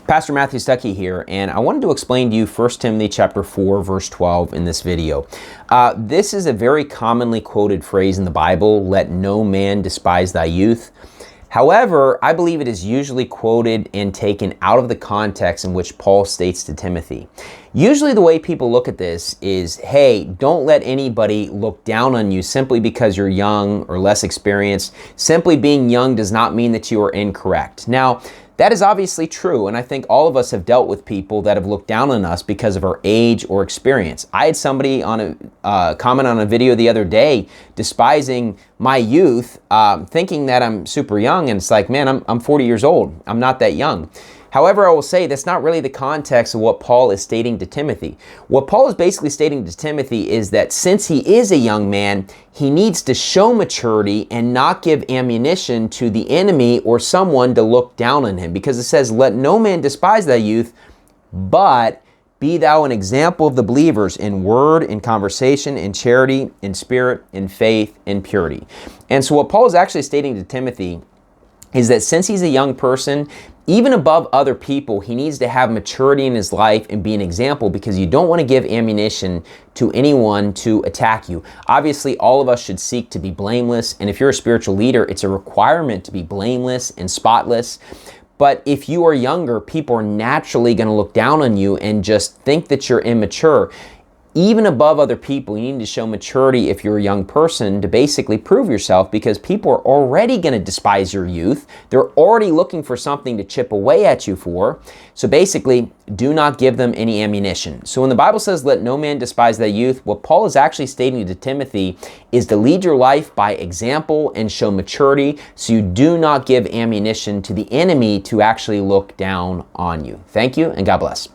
Pastor Matthew Stuckey here, and I wanted to explain to you 1 Timothy chapter 4, verse 12 in this video. This is a very commonly quoted phrase in the Bible, "Let no man despise thy youth." However, I believe it is usually quoted and taken out of the context in which Paul states to Timothy. Usually the way people look at this is, hey, don't let anybody look down on you simply because you're young or less experienced. Simply being young does not mean that you are incorrect. Now, that is obviously true, and I think all of us have dealt with people that have looked down on us because of our age or experience. I had somebody on a comment on a video the other day despising my youth, thinking that I'm super young, and it's like, man, I'm 40 years old. I'm not that young. However, I will say that's not really the context of what Paul is stating to Timothy. What Paul is basically stating to Timothy is that since he is a young man, he needs to show maturity and not give ammunition to the enemy or someone to look down on him. Because it says, let no man despise thy youth, but be thou an example of the believers in word, in conversation, in charity, in spirit, in faith, in purity. And so what Paul is actually stating to Timothy is that since he's a young person, even above other people, he needs to have maturity in his life and be an example, because you don't want to give ammunition to anyone to attack you. Obviously, all of us should seek to be blameless, and if you're a spiritual leader, it's a requirement to be blameless and spotless. But if you are younger, people are naturally going to look down on you and just think that you're immature. Even above other people, you need to show maturity if you're a young person to basically prove yourself, because people are already going to despise your youth. They're already looking for something to chip away at you for. So basically, do not give them any ammunition. So when the Bible says, let no man despise thy youth, what Paul is actually stating to Timothy is to lead your life by example and show maturity, so you do not give ammunition to the enemy to actually look down on you. Thank you, and God bless.